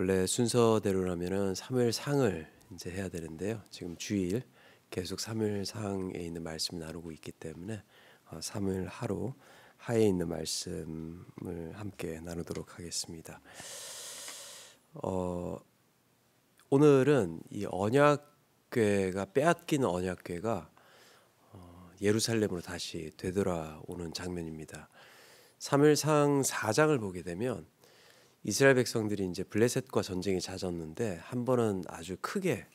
원래 순서대로라면은 사무엘상을 이제 해야 되는데요. 지금 주일 계속 사무엘상에 있는 말씀을 나누고 있기 때문에 사무엘하로 하에 있는 말씀을 함께 나누도록 하겠습니다. 오늘은 이 언약궤가 빼앗긴 언약궤가 예루살렘으로 다시 되돌아오는 장면입니다. 사무엘상 4장을 보게 되면 이스라엘 백성들이 이제 블레셋과 전쟁이 잦았는데 한 번은 아주 크게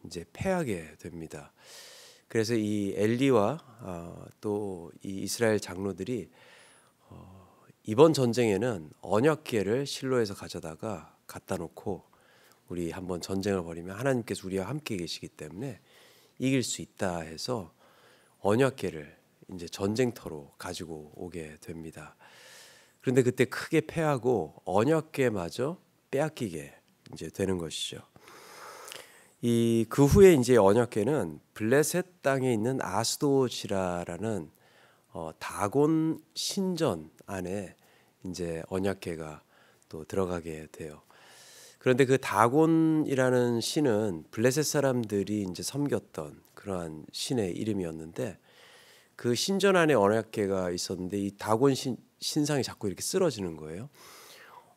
이제 패하게 됩니다. 그래서 이 엘리와 또 이 이스라엘 장로들이 이번 전쟁에는 언약궤를 실로에서 가져다가 갖다 놓고 우리 한번 전쟁을 벌이면 하나님께서 우리와 함께 계시기 때문에 이길 수 있다 해서 언약궤를 이제 전쟁터로 가지고 오게 됩니다. 그런데 그때 크게 패하고 언약궤마저 빼앗기게 이제 되는 것이죠. 그 후에 이제 언약궤는 블레셋 땅에 있는 아스돗이라는 다곤 신전 안에 이제 언약궤가 또 들어가게 돼요. 그런데 그 다곤이라는 신은 블레셋 사람들이 이제 섬겼던 그러한 신의 이름이었는데 그 신전 안에 언약궤가 있었는데 이 다곤 신상이 자꾸 이렇게 쓰러지는 거예요.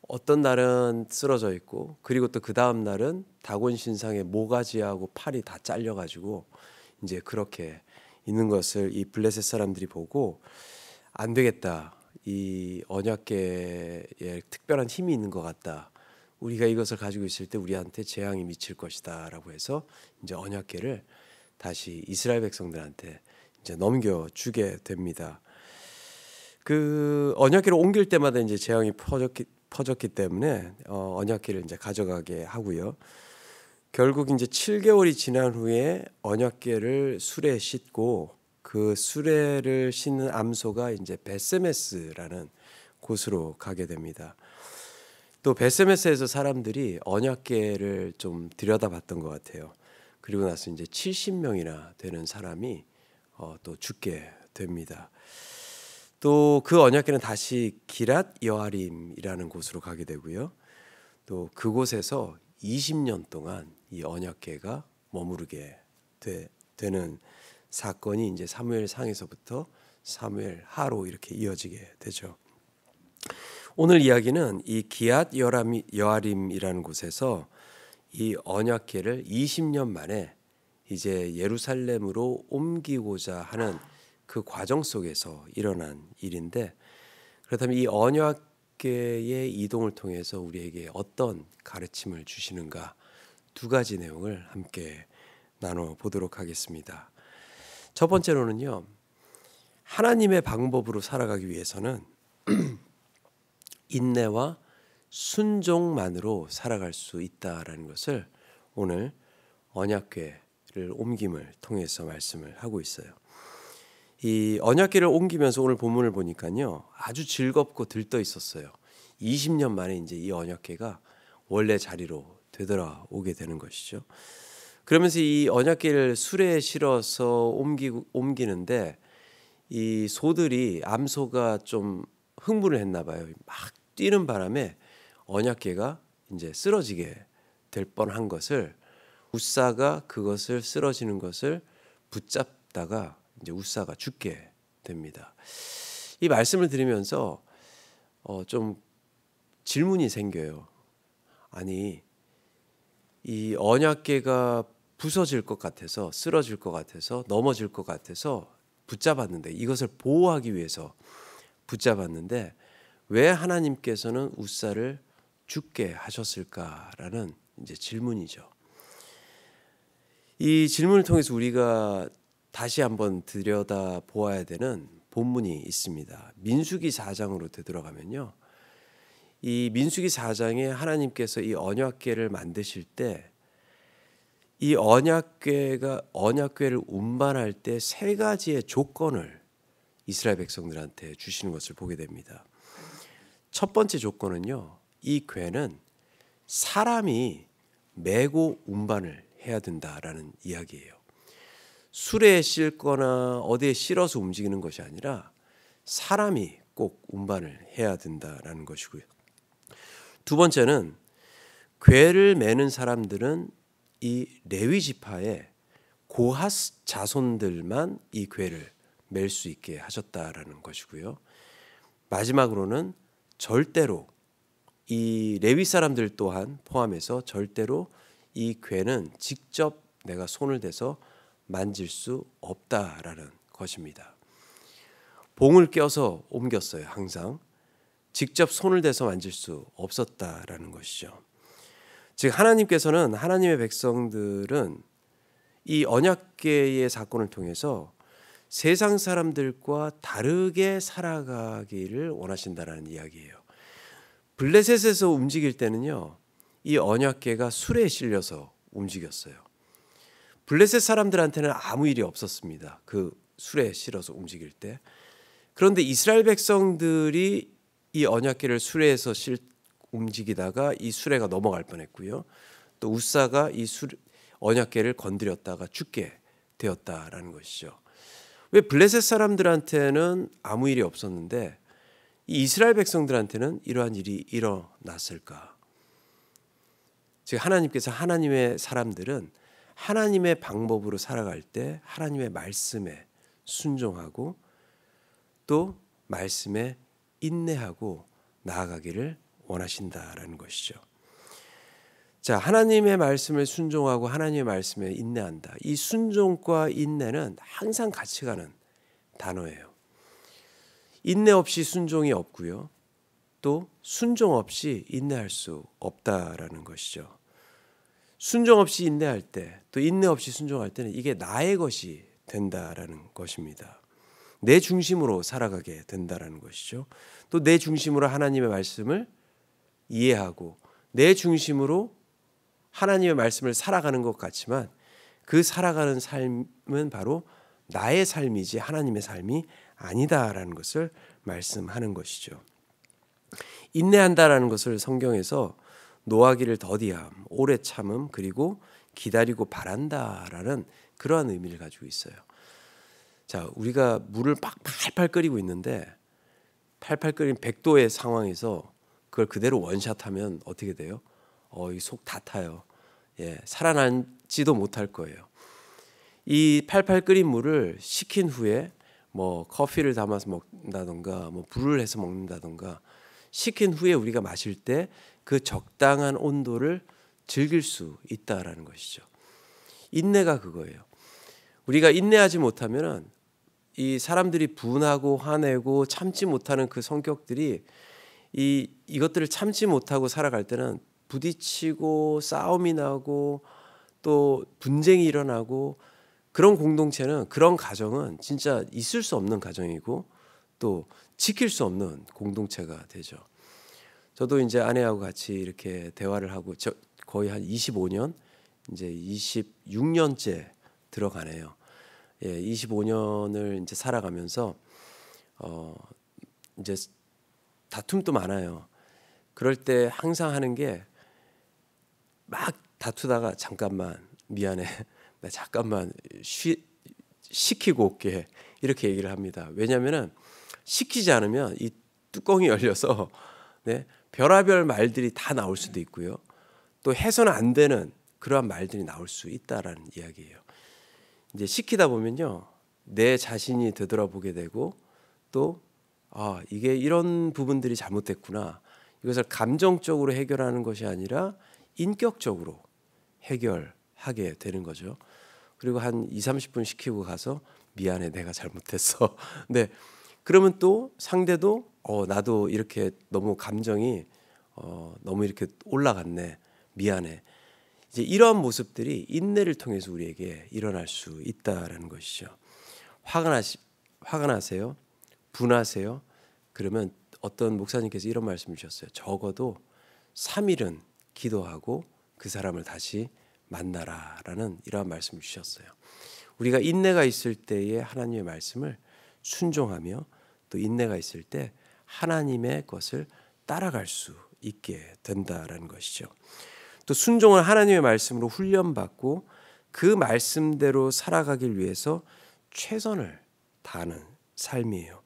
어떤 날은 쓰러져 있고 그리고 또 그 다음 날은 다곤 신상의 모가지하고 팔이 다 잘려가지고 이제 그렇게 있는 것을 이 블레셋 사람들이 보고 안 되겠다. 이 언약궤에 특별한 힘이 있는 것 같다. 우리가 이것을 가지고 있을 때 우리한테 재앙이 미칠 것이다라고 해서 이제 언약궤를 다시 이스라엘 백성들한테 이제 넘겨주게 됩니다. 그 언약궤를 옮길 때마다 이제 재앙이 퍼졌기 때문에 언약궤를 이제 가져가게 하고요. 결국 이제 7개월이 지난 후에 언약궤를 수레에 싣고 그 수레를 싣는 암소가 이제 벳세메스라는 곳으로 가게 됩니다. 또 벳세메스에서 사람들이 언약궤를 좀 들여다봤던 것 같아요. 그리고 나서 이제 70명이나 되는 사람이 또 죽게 됩니다. 또 그 언약궤는 다시 기랏 여아림이라는 곳으로 가게 되고요. 또 그곳에서 20년 동안 이 언약궤가 머무르게 되는 사건이 이제 사무엘상에서부터 사무엘하로 이렇게 이어지게 되죠. 오늘 이야기는 이 기랏 여아림이라는 곳에서 이 언약궤를 20년 만에 이제 예루살렘으로 옮기고자 하는 그 과정 속에서 일어난 일인데, 그렇다면 이 언약궤의 이동을 통해서 우리에게 어떤 가르침을 주시는가, 두 가지 내용을 함께 나눠보도록 하겠습니다. 첫 번째로는요, 하나님의 방법으로 살아가기 위해서는 인내와 순종만으로 살아갈 수 있다라는 것을 오늘 언약궤를 옮김을 통해서 말씀을 하고 있어요. 이 언약궤를 옮기면서 오늘 본문을 보니까요, 아주 즐겁고 들떠 있었어요. 20년 만에 이제 이 언약궤가 원래 자리로 되돌아오게 되는 것이죠. 그러면서 이 언약궤를 수레에 실어서 옮기는데 이 소들이 암소가 좀 흥분을 했나 봐요. 막 뛰는 바람에 언약궤가 이제 쓰러지게 될 뻔한 것을 웃사가 그것을 쓰러지는 것을 붙잡다가 이제 웃사가 죽게 됩니다. 이 말씀을 들으면서 좀 질문이 생겨요. 아니, 이 언약궤가 부서질 것 같아서, 쓰러질 것 같아서, 넘어질 것 같아서 붙잡았는데, 이것을 보호하기 위해서 붙잡았는데 왜 하나님께서는 웃사를 죽게 하셨을까라는 이제 질문이죠. 이 질문을 통해서 우리가 다시 한번 들여다 보아야 되는 본문이 있습니다. 민수기 4장으로 되돌아가면요, 이 민수기 4장에 하나님께서 이 언약궤를 만드실 때 이 언약궤를 운반할 때 세 가지의 조건을 이스라엘 백성들한테 주시는 것을 보게 됩니다. 첫 번째 조건은요, 이 궤는 사람이 메고 운반을 해야 된다라는 이야기예요. 수레에 싣거나 어디에 실어서 움직이는 것이 아니라 사람이 꼭 운반을 해야 된다라는 것이고요. 두 번째는 궤를 매는 사람들은 이 레위 지파의 고핫 자손들만 이 궤를 맬 수 있게 하셨다라는 것이고요. 마지막으로는 절대로 이 레위 사람들 또한 포함해서 절대로 이 궤는 직접 내가 손을 대서 만질 수 없다라는 것입니다. 봉을 껴서 옮겼어요. 항상 직접 손을 대서 만질 수 없었다라는 것이죠. 즉 하나님께서는 하나님의 백성들은 이 언약궤의 사건을 통해서 세상 사람들과 다르게 살아가기를 원하신다라는 이야기예요. 블레셋에서 움직일 때는요, 이 언약궤가 술에 실려서 움직였어요. 블레셋 사람들한테는 아무 일이 없었습니다. 그 술에 실어서 움직일 때. 그런데 이스라엘 백성들이 이 언약궤를 수레에서 움직이다가 이 수레가 넘어갈 뻔했고요. 또 우사가 이 언약궤를 건드렸다가 죽게 되었다라는 것이죠. 왜 블레셋 사람들한테는 아무 일이 없었는데 이 이스라엘 백성들한테는 이러한 일이 일어났을까? 즉 하나님께서 하나님의 사람들은 하나님의 방법으로 살아갈 때 하나님의 말씀에 순종하고 또 말씀에 인내하고 나아가기를 원하신다라는 것이죠. 자, 하나님의 말씀을 순종하고 하나님의 말씀에 인내한다. 이 순종과 인내는 항상 같이 가는 단어예요. 인내 없이 순종이 없고요. 또 순종 없이 인내할 수 없다라는 것이죠. 순종 없이 인내할 때, 또 인내 없이 순종할 때는 이게 나의 것이 된다라는 것입니다. 내 중심으로 살아가게 된다라는 것이죠. 또 내 중심으로 하나님의 말씀을 이해하고 내 중심으로 하나님의 말씀을 살아가는 것 같지만 그 살아가는 삶은 바로 나의 삶이지 하나님의 삶이 아니다라는 것을 말씀하는 것이죠. 인내한다라는 것을 성경에서 노하기를 더디함, 오래 참음, 그리고 기다리고 바란다라는 그러한 의미를 가지고 있어요. 자, 우리가 물을 팔팔 끓이고 있는데 팔팔 끓인 100도의 상황에서 그걸 그대로 원샷하면 어떻게 돼요? 이 속 다 타요. 예, 살아남지도 못할 거예요. 이 팔팔 끓인 물을 식힌 후에 뭐 커피를 담아서 먹는다던가 뭐 불을 해서 먹는다던가 식힌 후에 우리가 마실 때 그 적당한 온도를 즐길 수 있다라는 것이죠. 인내가 그거예요. 우리가 인내하지 못하면은 이 사람들이 분하고 화내고 참지 못하는 그 성격들이 이것들을 참지 못하고 살아갈 때는 부딪히고 싸움이 나고 또 분쟁이 일어나고 그런 공동체는 그런 가정은 진짜 있을 수 없는 가정이고 또 지킬 수 없는 공동체가 되죠. 저도 이제 아내하고 같이 이렇게 대화를 하고 거의 한 25년 이제 26년째 들어가네요. 예, 25년을 이제 살아가면서 이제 다툼도 많아요. 그럴 때 항상 하는 게 막 다투다가 잠깐만 미안해. 나 잠깐만 식히고 올게. 이렇게 얘기를 합니다. 왜냐하면은 식히지 않으면 이 뚜껑이 열려서 네, 별의별 말들이 다 나올 수도 있고요. 또 해서는 안 되는 그러한 말들이 나올 수 있다라는 이야기예요. 이제 식히다 보면요, 내 자신이 되돌아보게 되고 또 이게 이런 부분들이 잘못됐구나. 이것을 감정적으로 해결하는 것이 아니라 인격적으로 해결하게 되는 거죠. 그리고 한 20-30분 식히고 가서 미안해, 내가 잘못했어. 네, 그러면 또 상대도 나도 이렇게 너무 감정이 너무 이렇게 올라갔네, 미안해. 이제 이런 모습들이 인내를 통해서 우리에게 일어날 수 있다라는 것이죠. 화가 나세요? 분하세요? 그러면 어떤 목사님께서 이런 말씀을 주셨어요. 적어도 3일은 기도하고 그 사람을 다시 만나라라는 이러한 말씀을 주셨어요. 우리가 인내가 있을 때에 하나님의 말씀을 순종하며 또 인내가 있을 때 하나님의 것을 따라갈 수 있게 된다라는 것이죠. 또 순종을 하나님의 말씀으로 훈련받고 그 말씀대로 살아가길 위해서 최선을 다하는 삶이에요.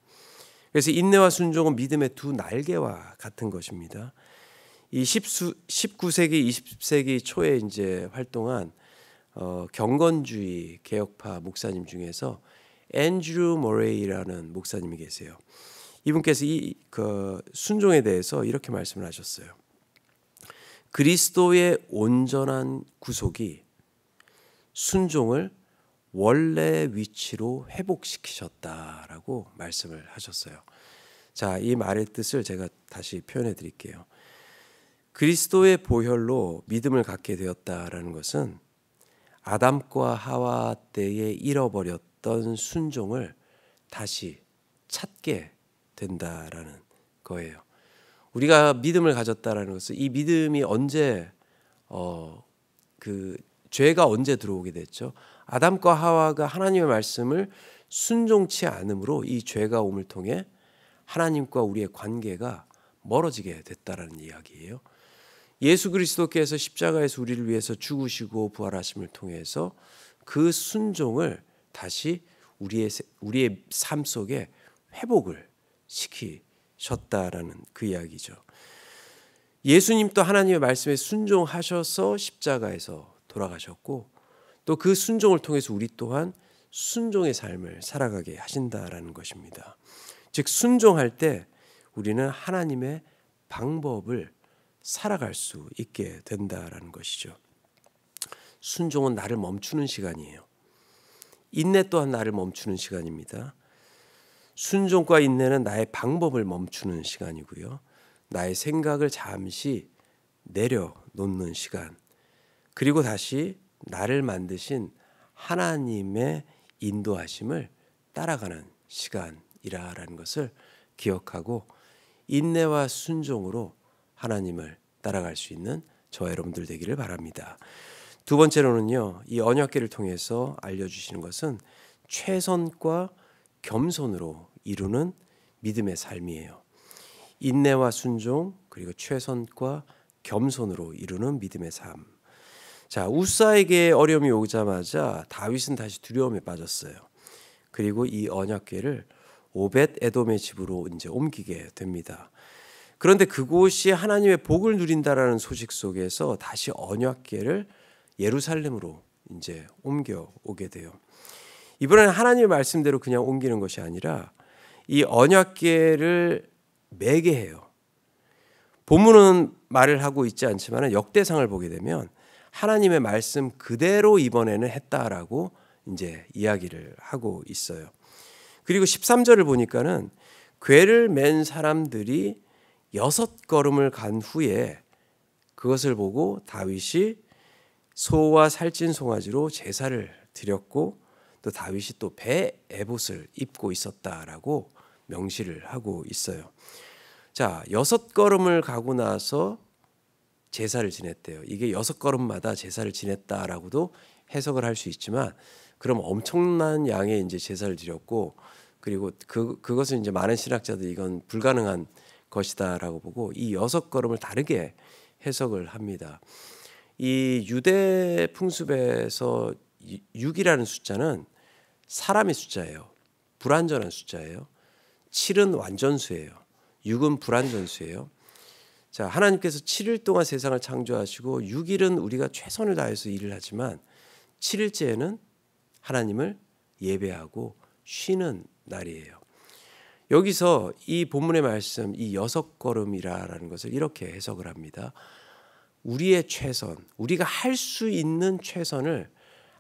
그래서 인내와 순종은 믿음의 두 날개와 같은 것입니다. 이 19세기, 20세기 초에 이제 활동한 경건주의 개혁파 목사님 중에서 앤드류 모레이라는 목사님이 계세요. 이분께서 그 순종에 대해서 이렇게 말씀을 하셨어요. 그리스도의 온전한 구속이 순종을 원래 위치로 회복시키셨다라고 말씀을 하셨어요. 자, 이 말의 뜻을 제가 다시 표현해 드릴게요. 그리스도의 보혈로 믿음을 갖게 되었다라는 것은 아담과 하와 때에 잃어버렸던 순종을 다시 찾게 된다라는 거예요. 우리가 믿음을 가졌다라는 것은 이 믿음이 언제 그 죄가 언제 들어오게 됐죠? 아담과 하와가 하나님의 말씀을 순종치 않음으로 이 죄가 옴을 통해 하나님과 우리의 관계가 멀어지게 됐다라는 이야기예요. 예수 그리스도께서 십자가에서 우리를 위해서 죽으시고 부활하심을 통해서 그 순종을 다시 우리의 삶 속에 회복을 시키셨다라는 그 이야기죠. 예수님도 하나님의 말씀에 순종하셔서 십자가에서 돌아가셨고 또 그 순종을 통해서 우리 또한 순종의 삶을 살아가게 하신다라는 것입니다. 즉 순종할 때 우리는 하나님의 방법을 살아갈 수 있게 된다라는 것이죠. 순종은 나를 멈추는 시간이에요. 인내 또한 나를 멈추는 시간입니다. 순종과 인내는 나의 방법을 멈추는 시간이고요. 나의 생각을 잠시 내려놓는 시간. 그리고 다시 나를 만드신 하나님의 인도하심을 따라가는 시간이라는 것을 기억하고 인내와 순종으로 하나님을 따라갈 수 있는 저와 여러분들 되기를 바랍니다. 두 번째로는요, 이 언약궤를 통해서 알려주시는 것은 최선과 겸손으로 이루는 믿음의 삶이에요. 인내와 순종 그리고 최선과 겸손으로 이루는 믿음의 삶. 자, 우사에게 어려움이 오자마자 다윗은 다시 두려움에 빠졌어요. 그리고 이 언약궤를 오벳 에돔의 집으로 이제 옮기게 됩니다. 그런데 그곳이 하나님의 복을 누린다라는 소식 속에서 다시 언약궤를 예루살렘으로 이제 옮겨 오게 돼요. 이번에는 하나님의 말씀대로 그냥 옮기는 것이 아니라 이 언약궤를 매게 해요. 본문은 말을 하고 있지 않지만 역대상을 보게 되면 하나님의 말씀 그대로 이번에는 했다라고 이제 이야기를 하고 있어요. 그리고 13절을 보니까는 궤를 맨 사람들이 6걸음을 간 후에 그것을 보고 다윗이 소와 살찐 송아지로 제사를 드렸고 또 다윗이 또 배 에봇을 입고 있었다라고 명시를 하고 있어요. 자, 6걸음을 가고 나서 제사를 지냈대요. 이게 6걸음마다 제사를 지냈다라고도 해석을 할 수 있지만 그럼 엄청난 양의 이제 제사를 드렸고 그리고 그것은 이제 많은 신학자들이 이건 불가능한 것이다라고 보고 이 6걸음을 다르게 해석을 합니다. 이 유대 풍습에서 6이라는 숫자는 사람의 숫자예요. 불완전한 숫자예요. 7은 완전수예요. 6은 불완전수예요. 자, 하나님께서 7일 동안 세상을 창조하시고 6일은 우리가 최선을 다해서 일을 하지만 7일째에는 하나님을 예배하고 쉬는 날이에요. 여기서 이 본문의 말씀, 이 6걸음이라는 것을 이렇게 해석을 합니다. 우리의 최선, 우리가 할 수 있는 최선을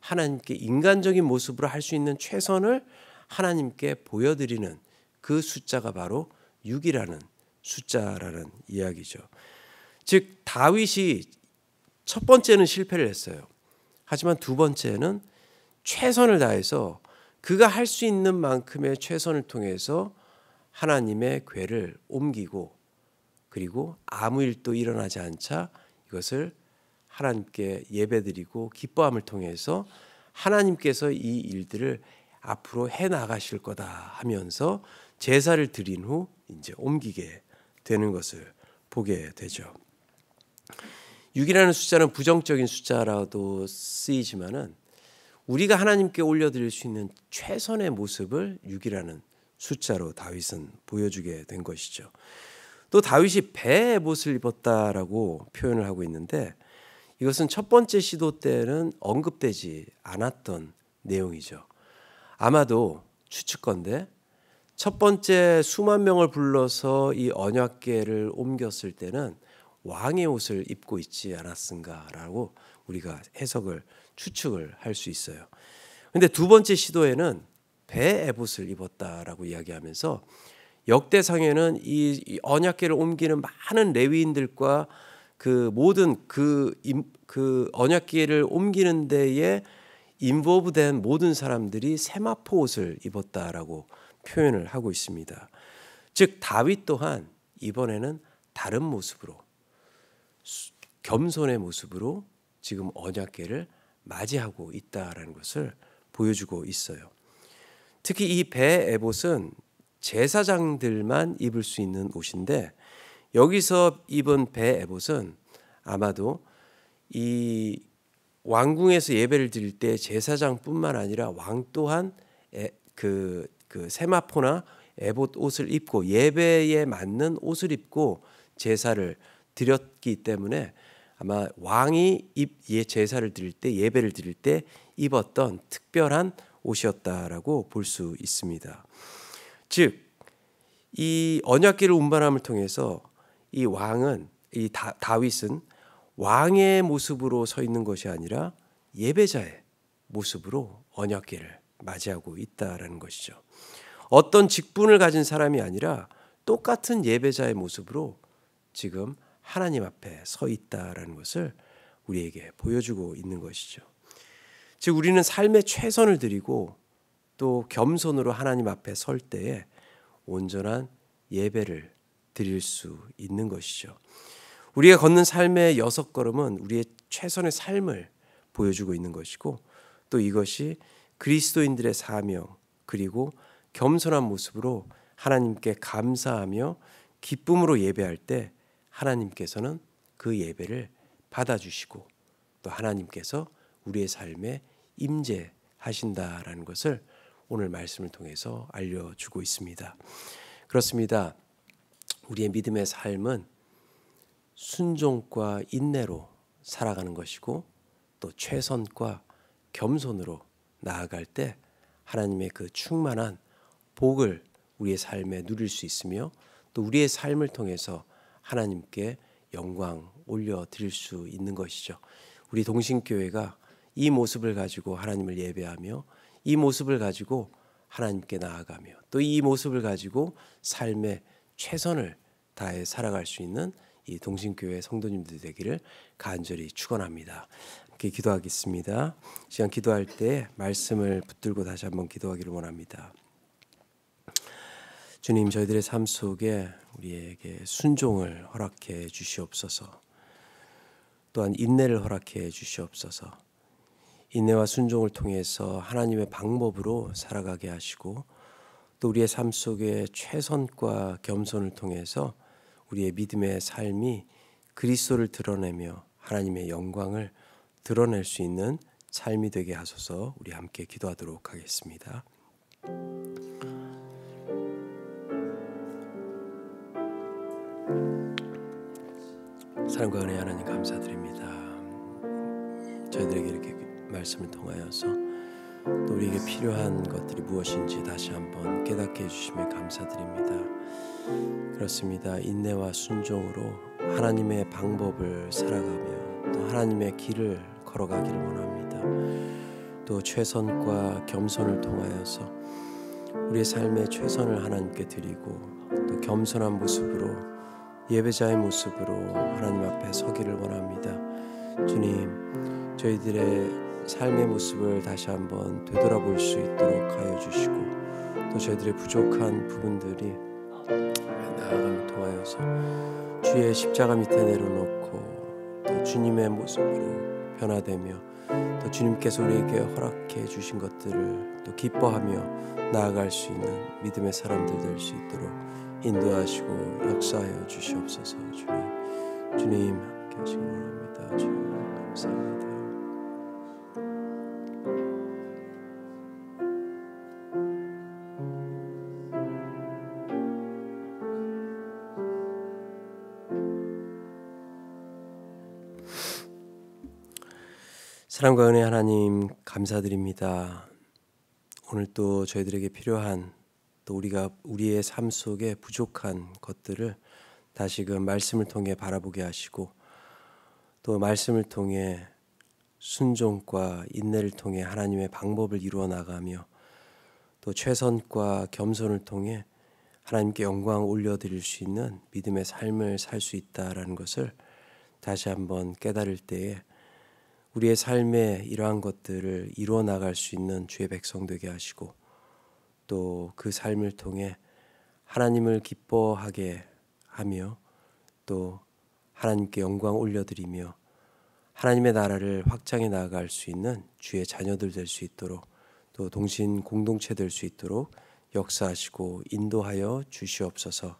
하나님께 인간적인 모습으로 할 수 있는 최선을 하나님께 보여드리는 그 숫자가 바로 6이라는 숫자라는 이야기죠. 즉 다윗이 첫 번째는 실패를 했어요. 하지만 두 번째는 최선을 다해서 그가 할 수 있는 만큼의 최선을 통해서 하나님의 궤를 옮기고 그리고 아무 일도 일어나지 않자 이것을 하나님께 예배드리고 기뻐함을 통해서 하나님께서 이 일들을 앞으로 해 나가실 거다 하면서 제사를 드린 후 이제 옮기게 되는 것을 보게 되죠. 6이라는 숫자는 부정적인 숫자라도 쓰이지만은 우리가 하나님께 올려드릴 수 있는 최선의 모습을 6이라는 숫자로 다윗은 보여주게 된 것이죠. 또 다윗이 배의 에봇을 입었다라고 표현을 하고 있는데 이것은 첫 번째 시도 때는 언급되지 않았던 내용이죠. 아마도 추측건데 첫 번째 수만 명을 불러서 이 언약궤를 옮겼을 때는 왕의 옷을 입고 있지 않았은가라고 우리가 해석을 추측을 할 수 있어요. 근데 두 번째 시도에는 배 에봇을 입었다라고 이야기하면서 역대상에는 이 언약궤를 옮기는 많은 레위인들과 그 모든 그 언약궤를 옮기는 데에 인보브된 모든 사람들이 세마포 옷을 입었다라고 표현을 하고 있습니다. 즉 다윗 또한 이번에는 다른 모습으로 겸손의 모습으로 지금 언약궤를 맞이하고 있다라는 것을 보여주고 있어요. 특히 이 배 에봇은 제사장들만 입을 수 있는 옷인데 여기서 입은 배 에봇은 아마도 이 왕궁에서 예배를 드릴 때 제사장뿐만 아니라 왕 또한 그 세마포나 에봇 옷을 입고 예배에 맞는 옷을 입고 제사를 드렸기 때문에 아마 왕이 제사를 드릴 때 예배를 드릴 때 입었던 특별한 옷이었다라고 볼 수 있습니다. 즉 이 언약궤를 운반함을 통해서 이 왕은 이 다윗은 왕의 모습으로 서 있는 것이 아니라 예배자의 모습으로 언약궤를 맞이하고 있다라는 것이죠. 어떤 직분을 가진 사람이 아니라 똑같은 예배자의 모습으로 지금 하나님 앞에 서 있다라는 것을 우리에게 보여주고 있는 것이죠. 즉 우리는 삶의 최선을 드리고 또 겸손으로 하나님 앞에 설 때에 온전한 예배를 드릴 수 있는 것이죠. 우리가 걷는 삶의 6걸음은 우리의 최선의 삶을 보여주고 있는 것이고 또 이것이 그리스도인들의 사명 그리고 겸손한 모습으로 하나님께 감사하며 기쁨으로 예배할 때 하나님께서는 그 예배를 받아주시고 또 하나님께서 우리의 삶에 임재하신다라는 것을 오늘 말씀을 통해서 알려주고 있습니다. 그렇습니다. 우리의 믿음의 삶은 순종과 인내로 살아가는 것이고 또 최선과 겸손으로 나아갈 때 하나님의 그 충만한 복을 우리의 삶에 누릴 수 있으며 또 우리의 삶을 통해서 하나님께 영광 올려드릴 수 있는 것이죠. 우리 동신교회가 이 모습을 가지고 하나님을 예배하며 이 모습을 가지고 하나님께 나아가며 또 이 모습을 가지고 삶의 최선을 다해 살아갈 수 있는 이 동신교회 성도님들 되기를 간절히 축원합니다. 함께 기도하겠습니다. 시간 기도할 때 말씀을 붙들고 다시 한번 기도하기를 원합니다. 주님, 저희들의 삶 속에 우리에게 순종을 허락해 주시옵소서. 또한 인내를 허락해 주시옵소서. 인내와 순종을 통해서 하나님의 방법으로 살아가게 하시고 또 우리의 삶 속에 최선과 겸손을 통해서 우리의 믿음의 삶이 그리스도를 드러내며 하나님의 영광을 드러낼 수 있는 삶이 되게 하소서. 우리 함께 기도하도록 하겠습니다. 사랑과 은혜 하나님 감사드립니다. 저희들에게 이렇게 말씀을 통하여서 또 우리에게 필요한 것들이 무엇인지 다시 한번 깨닫게 해주심에 감사드립니다. 그렇습니다. 인내와 순종으로 하나님의 방법을 살아가며 또 하나님의 길을 걸어가기를 원합니다. 또 최선과 겸손을 통하여서 우리의 삶의 최선을 하나님께 드리고 또 겸손한 모습으로 예배자의 모습으로 하나님 앞에 서기를 원합니다. 주님, 저희들의 삶의 모습을 다시 한번 되돌아볼 수 있도록 하여 주시고 또 저희들의 부족한 부분들이 나아감을 통하여서 주의 십자가 밑에 내려놓고 또 주님의 모습으로 변화되며 또 주님께서 우리에게 허락해 주신 것들을 또 기뻐하며 나아갈 수 있는 믿음의 사람들 될 수 있도록 인도하시고 역사하여 주시옵소서. 주님 함께 하시기 원합니다. 주님 감사합니다. 사랑과 은혜 하나님 감사드립니다. 오늘 또 저희들에게 필요한 또 우리의 삶 속에 부족한 것들을 다시금 말씀을 통해 바라보게 하시고 또 말씀을 통해 순종과 인내를 통해 하나님의 방법을 이루어 나가며 또 최선과 겸손을 통해 하나님께 영광 올려드릴 수 있는 믿음의 삶을 살 수 있다라는 것을 다시 한번 깨달을 때에 우리의 삶에 이러한 것들을 이루어 나갈 수 있는 주의 백성 되게 하시고 또 그 삶을 통해 하나님을 기뻐하게 하며 또 하나님께 영광 올려드리며 하나님의 나라를 확장해 나아갈 수 있는 주의 자녀들 될 수 있도록 또 동신 공동체 될 수 있도록 역사하시고 인도하여 주시옵소서.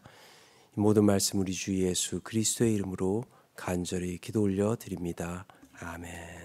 이 모든 말씀 우리 주 예수 그리스도의 이름으로 간절히 기도 올려 드립니다. 아멘.